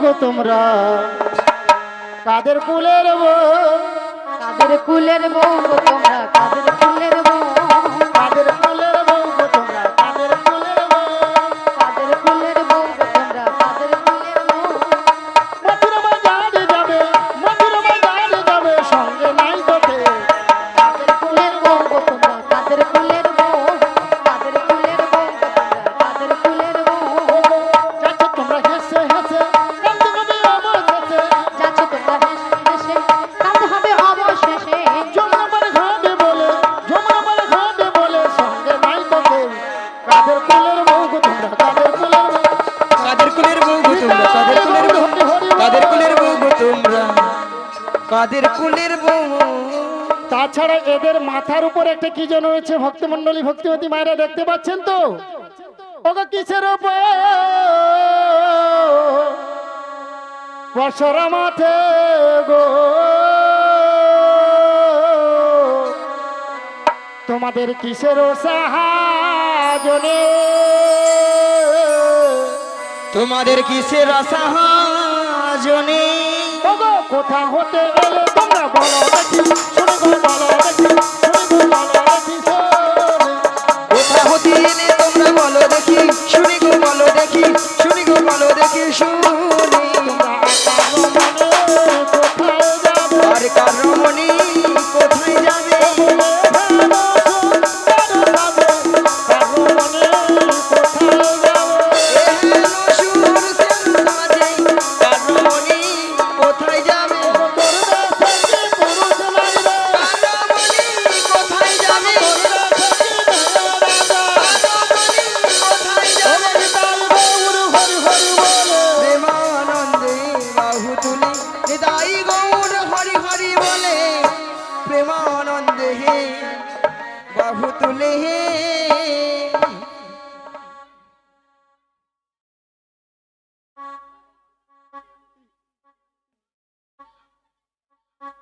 গো তোমরা কাদের কুলের বউ কাদের কুলের বউ গো তোমরা কাদের কুলের বউ কাদের কুলের বউ গো তোমরা কাদের কুলের বউ কাদের কুলের বউ গো তোমরা কাদের কুলের বউ মথুরা বাজারে যাবে সঙ্গে নাই তোকে কাদের কুলের বউ গো তোমরা কাদের কুলের বউ কাদের কুলের বউ গো তোমরা কাদের কুলের বউ যাচ্ছ তোমরা হেসে হেসে কান্দে হবে অবশেষে যাচ্ছ তোমরা হেসে হেসে কাঁদতে হবে অবশেষে যমুনা পারে ঘাটে বলে সঙ্গে নাই তোকে কাদের কুলের বউ গো তোমরা কাদের কুলের বউ কাদের কুলের বউ গো তোমরা কাদের কুলের বউ কাদের কুলের বউ গো তোমরা কাদের কুলের বউ তাছাড়া এদের মাথার উপর একটা কি যেন রয়েছে ভক্তমণ্ডলী ভক্তিমতী মায়েরা দেখতে পাচ্ছেন তো ওগো কিসের উপর বসরা মাঠে গো তোমাদের কিসের সাহায্যে তোমাদের কিসের আসাহাজনে ওগো কোথা হতে এলে তোমরা বলো দেখি শুনে গো বলো দেখি শুনে গো বলো দেখি শোনে। কোথা হতে এলে তোমরা বলো দেখি শুনি গো বলো দেখি শুনি গো বলো দেখি শুনি আর কার রমণী কোথায় যাবে প্রেমানন্দে হে বাহু তুলে হে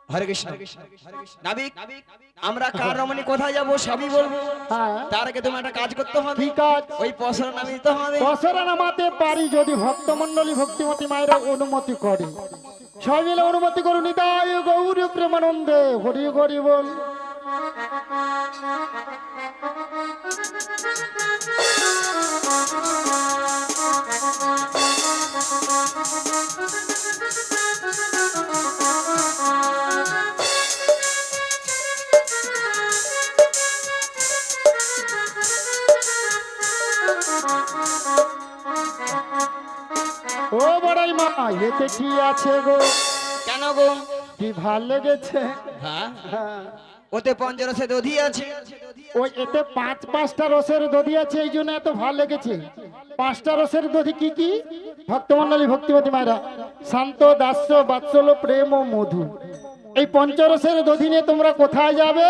হরে কৃষ্ণ নাবিক আমরা কার রমণী কোথায় যাবো সবই বলবো তার আগে তোমার একটা কাজ করতে হবে কি কাজ ওই পসরা নামে দিতে হবে বছরা নামাতে পারি যদি ভক্তমণ্ডলী ভক্তিমতী মায়েরা অনুমতি করে সবাই মিলে অনুমতি করুন নিতাই গৌর প্রেমানন্দে হরি হরি বল ও বড়াই মা এতে কি আছে গো কেন গো কি ভাল লেগেছে হ্যাঁ হ্যাঁ ওতে পঞ্চরসে দধি আছে ওই এতে পাঁচটা রসের দধি আছে এই জন্য এত ভাল লেগেছে পাঁচটা রসের দধি কি কি ভক্তমণ্ডলী ভক্তিমতী মায়েরা শান্ত দাস্য বাৎসল্য প্রেম ও মধু এই পঞ্চরসের দধি নিয়ে তোমরা কোথায় যাবে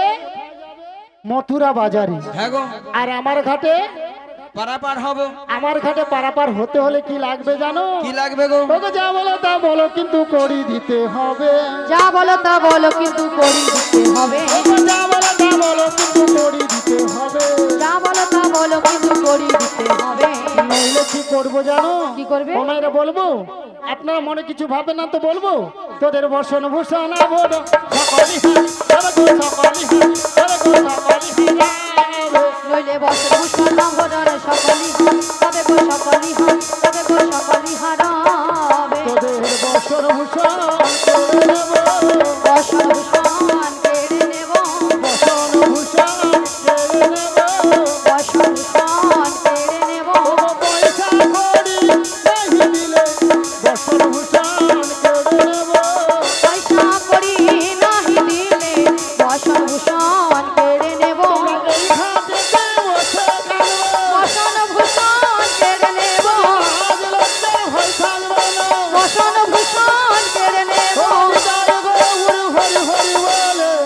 মথুরা বাজারে হ্যাঁ গো আর আমার ঘাটে পারাপার হবো আমার ঘাটে পারাপার হতে হলে কি লাগবে জানো কি লাগবে গো ওগো যা বলো তা বলো কিন্তু করি দিতে হবে যা বলো তা বলো কিন্তু করি দিতে হবে ওগো যা বলো তা বলো কিন্তু করি দিতে হবে যা বলো তা বলো কিন্তু করি দিতে হবে নইলে কি করবো জানো কি করবে? ও মায়েরা বলবো আপনারা মনে কিছু ভাবে না তো বলবো তোদের বসন ভূষণ আবদ সকলি নইলে বসে ভূষণ নামভোজন সকলি তবে গো সকলি তবে গো সকলি হারাবে তোদের বসন ভূষণ করে নেব বসন ভূষণ কেড়ে নেব বসন ভূষণ করে নেব বসন ভূষণ কেড়ে নেব পয়সা করি নাহি দিলে বসন ভূষণ করে নেব পয়সা করি নাহি দিলে বসন ভূষণ কেড়ে নেব এই হাতে বসে কালো বসন ভূষণ কেড়ে নেব আজ লজ্জা হয় থাকবে না বসন ভূষণ কেড়ে নেব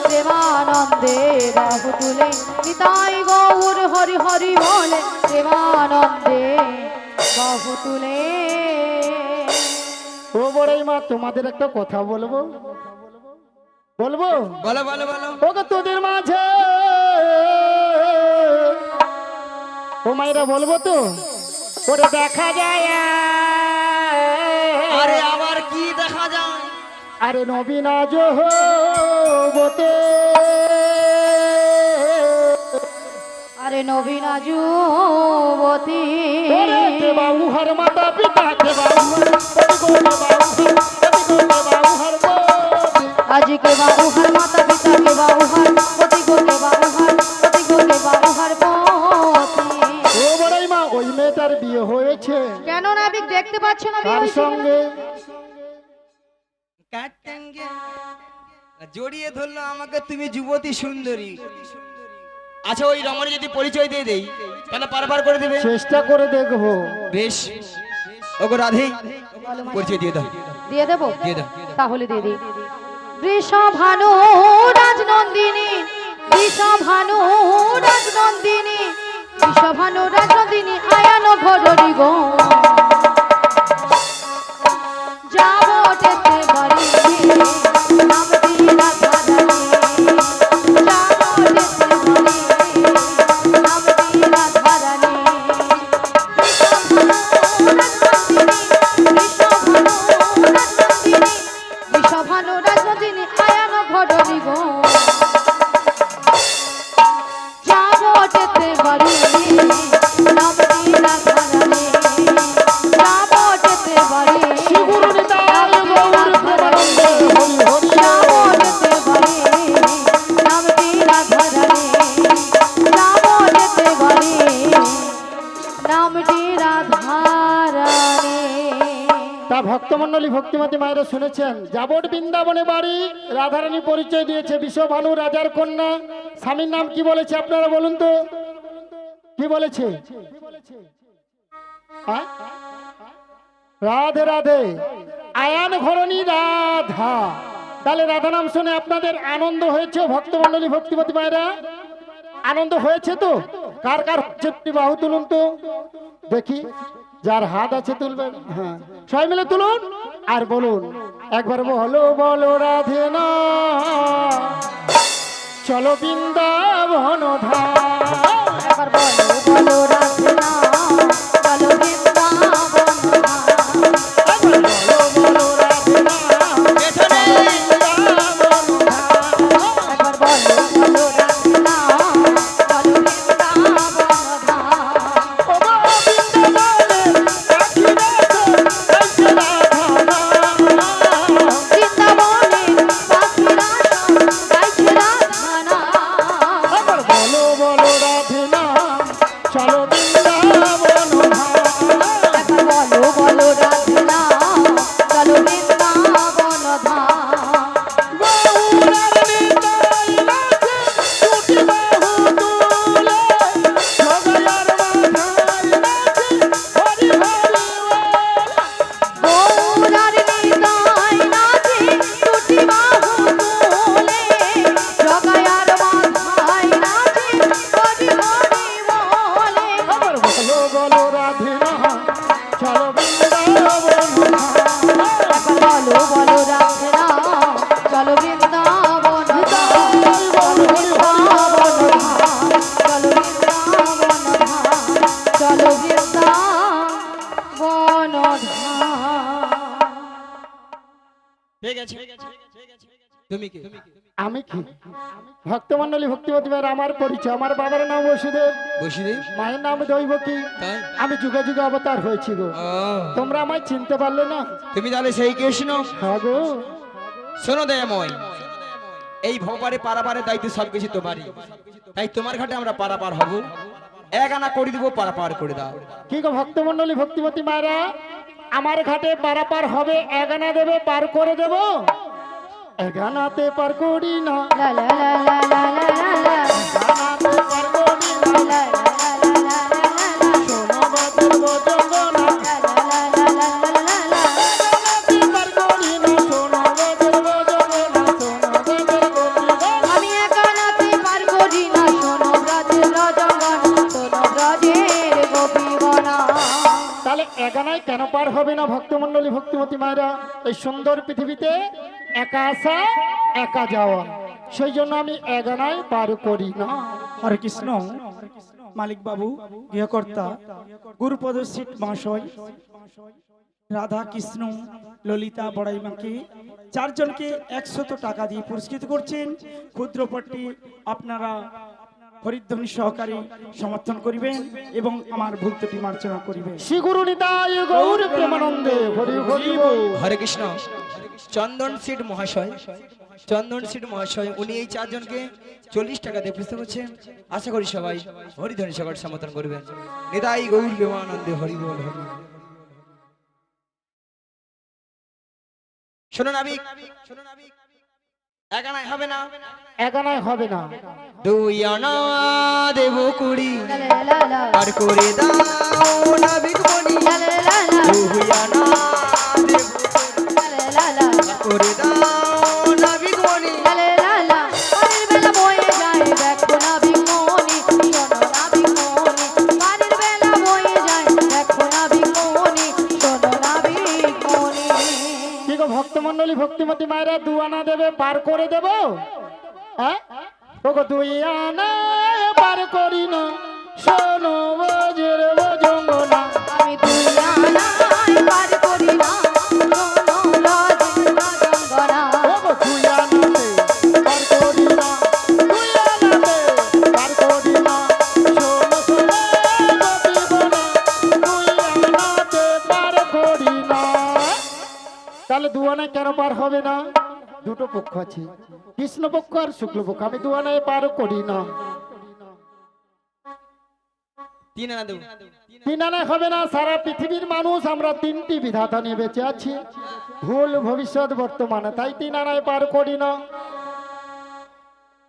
প্রেমানন্দে বাহু তুলে নিতাই গৌর হরি হরি বলে প্রেমানন্দে বাহু তুলে ও বড়াই মা তোমাদের একটা কথা বলবো বলবো বলো বলো বলো ওকে তোদের মাঝে ও মায়েরা বলবো তো ওরে দেখা যায় আরে আবার আরে নবীন আজ হবতে আরে নবীন যুবতী ওরে কে বাবু হর মাতা পিতা কে বাবু হর আজকে বাবু হর মাতা পিতা কে বাবু হর পতি গো কে বাবু হর পতি গো কে বাবু হর পতি। ও বড়াই মা ওই মেয়েটার বিয়ে হয়েছে কেন নাবিক দেখতে পাচ্ছ না বিয়ে কার হয়েছে? সঙ্গে? জড়িয়ে ধরলো আমাকে, তুমি যুবতী সুন্দরী। আচ্ছা ওই রমণী যদি পরিচয় দিয়ে দেই তাহলে পার করে দেবে। চেষ্টা করে দেখবো। বেশ, ওগো রাধে পরিচয় দিয়ে দাও। দিয়ে দেবো? দিয়ে দাও। তাহলে দিয়ে দিই। বৃষভানু রাজনন্দিনী, বৃষভানু রাজনন্দিনী, বৃষভানু রাজনন্দিনী আয়ান ঘররি গো যাবটেতে বাড়ি নাম দিয়া ধারানি, যাবটেতে বাড়ি নাম দিয়া ধারানি। বৃষভানু রাজনন্দিনী আয়ান ঘররি গো যাবটেতে বাড়ি নাম দিয়া ধারানি, যাবটেতে বাড়ি শিগুরু নিতাই গৌর প্রেমানন্দে হরি হরি যাবটেতে বাড়ি নাম দিয়া ধারানি, যাবটেতে বাড়ি নাম দিয়া ধারানি। তা ভক্তমণ্ডলী ভক্তিমতী মায়েরা শুনেছেন, যাবট বৃন্দাবনে বাড়ি, রাধারানী পরিচয় দিয়েছে বিশ্বভানু রাজার কন্যা। স্বামীর নাম কি বলেছে আপনারা বলুন তো, কি বলেছে? হ্যাঁ? রাধে রাধে, আয়ান ঘরণী রাধা। তাহলে রাধা নাম শুনে আপনাদের আনন্দ হয়েছে ভক্তমণ্ডলী ভক্তিমতী মায়েরা? আনন্দ হয়েছে তো? কার কার হচ্ছে একটু বাহু তুলুন তো দেখি, যার হাত আছে তুলবেন। হ্যাঁ, সবাই মিলে তুলুন আর বলুন একবার, বলো বলো রাধে না চলো বৃন্দাবন ধাম। একবার বলো বলো রাধে না চলো বৃন্দাবন ধাম। একবার বলো বলো রাধে না পেছনে বৃন্দাবন ধাম। একবার বলো বলো রাধে না চলো বৃন্দাবন ধাম। ও গো বৃন্দাবনে পাখি দেখো, গাইছে রাধা নাম। বৃন্দাবনে পাখিরা সব গাইছে রাধা নাম। একবার বলো বলো রাধে না চলো বৃন্দাবন ধাম। একবার বলো বলো রাধে না চলো বৃন্দাবন ধাম। গৌরার নিতাই নাচে, দুটি বাহু তুলে, জগায়ার মাথায় নাচে, হরি হরি বল। গৌরার নিতাই নাচে দুটি বাহু তুলে, জগায়ার মাথায় নাচে হরি হরি বলে। আবার বলো বলো রাধে না চলো বৃন্দাবন ধাম। একবার বলো বলো রাধে না চলো বৃন্দাবন ধাম। চলো বৃন্দাবন ধাম, চলো বৃন্দাবন ধাম, চলো বৃন্দাবন ধাম। ঠিক আছে, তুমি কি? আমি কি? ভক্তমণ্ডলী ভক্তিমতী মায়ের আমার পরিচয়, আমার বাবার নাম বসুদেব, বসুদেব। মায়ের নাম দৈবকী। তাই? আমি যুগে যুগে অবতার হয়েছি গো। ও, তোমরা আমায় চিনতে পারলে না? তুমি তাহলে সেই কৃষ্ণ। হ্যাঁ গো। শোনো দয়াময়, এই ভবপারে পারাপারের দায়িত্ব সবকিছু তোমারই, তাই তোমার ঘাটে আমরা পারাপার হব। এক আনা করে দিব, পারাপার করে দাও। কি গো ভক্তমণ্ডলী ভক্তিমতী মায়েরা, আমার ঘাটে পারাপার হবে, এগানা দেবে, পার করে দেব। এগানাতে পার করি না, লা লা লা লা লা লা লা লা। এগানাতে পার করি না, লা লা লা লা লা লা লা লা। শোনো বাদের বজঙ্গনা। লা লা লা লা লা লা লা। এগানাতে পার করি না, শোনো বাদের বজঙ্গনা, শোনো বাদের বজঙ্গনা। আমি একানাতে পার করি না, শোনো ব্রজের রজগণ, শোনো ব্রজের গোপীগণা। তাহলে এগানায় কেন পার হবে না ভক্তমণ্ডলী ভক্তিমতী মায়েরা? এই সুন্দর পৃথিবীতে একা আসা একা যাওয়া, সেই জন্য আমি এগানায় পার করি না। হরে কৃষ্ণ। মালিক বাবু, গৃহকর্তা, গুরুপদ সিট মহাশয়, রাধা কৃষ্ণ ললিতা বড়াইমাকে চারজনকে 100 টাকা দিয়ে পুরস্কৃত করছেন। ক্ষুদ্রপট্টি আপনারা হরিধ্বনি সহকারে সমর্থন করিবেন এবং আমার ভুল ত্রুটি মার্জনা করিবেন। শ্রী গুরু নিতাই গৌর প্রেমানন্দে হরি হরি বল। হরে কৃষ্ণ। চন্দন সিট মহাশয় উনি এই চারজনকে 40 টাকা দিয়ে পুরস্কৃত করছেন। আশা করি সবাই হরিধ্বনি সহকারে সমর্থন করবেন। নিতাই গৌর প্রেমানন্দে হরি বল হরি বল। শোনো নাবিক, এক আনায় হবে না, এক আনায় হবে না, 2 আনা দেব কুড়ি, লা লা লা লা, পার করে দাও নাবিক মনি। লা লা লা লা, 2 আনা দেব লা লা লা লা, পার করে দাও নাবিক মনি। লা লা লা লা, পানির বেলা বয়ে যায় দেখো নাবিক মনি, শোনো নাবিক মনি, পানির বেলা বয়ে যায় দেখো নাবিক মনি, শোনো নাবিক মনি। কি গো ভক্তমন্ডলী ভক্তিমতী মায়েরা 2 আনা দেবে পার করে দেব? হ্যাঁ ওগো 2 আনা পার করি না, শোনো বজের বজঙ্গনা। আমি তুই আনাই পার করি না, শোনো রাজের রাজঙ্গনা। ওগো 2 আনাতে পার করি না, 2 আনাতে পার করি না, শোনো শোনো গোপীবনা, 2 আনাতে পার করি না। তাহলে 2 আনায় কেন পার হবে না? দুটো পক্ষ আছে, কৃষ্ণ পক্ষ আর শুক্ল পক্ষ। আমি 2 আনায় পার করি না। 3 আনা দেব। 3 আনায় হবে না। সারা পৃথিবীর মানুষ আমরা 3টি বিধাতা নিয়ে বেঁচে আছি, ভুল ভবিষ্যৎ বর্তমানে, তাই 3 আনায় পার করি না।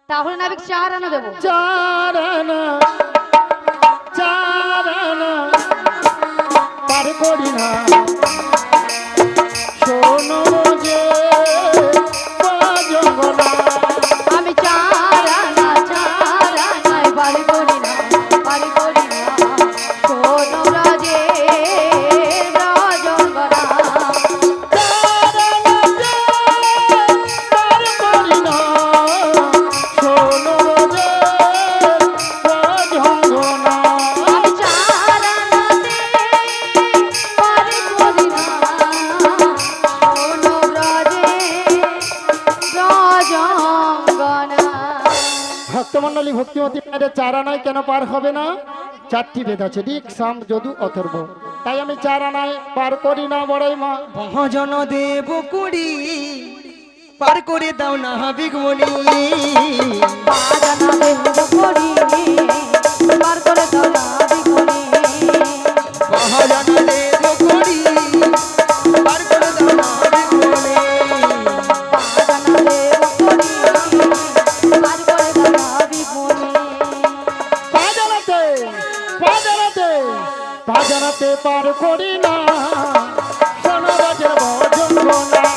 তাহলে নাবিক 4 আনা দেবো। 4 আনা, 4 আনা পার করি না, শোনো যে বজঙ্গনা। আমি 4 আনায় পার করি না, পার করি না, শোনো রাজের রাজঙ্গনা। 4 আনাতে পার করি না, শোনো যে বজঙ্গনা। আমি 4 আনাতে পার করি না, শোনো রাজের রাজঙ্গনা। ভক্তমন্ডলী ভক্তিমতী মায়েদের 4 আনায় কেন পার হবে না? 4টি বেদ আছে, ঋক সাম যদু অথর্ব, তাই আমি 4 আনায় পার করি না। বড়াই মা মহাজন দেব কুড়ি, পার করে দাও নাবিক মনি। বাজানা দেব করি, পার করে দাও নাবিক মনি। মহাজন দেব কুড়ি, পার করে দাও নাবিক মনি। বাজানা দেব করি, পার করে দাও নাবিক মনি। বাজানাতে বাজানাতে বাজানাতে পার করি না, শোনো রাজের বজঙ্গনা।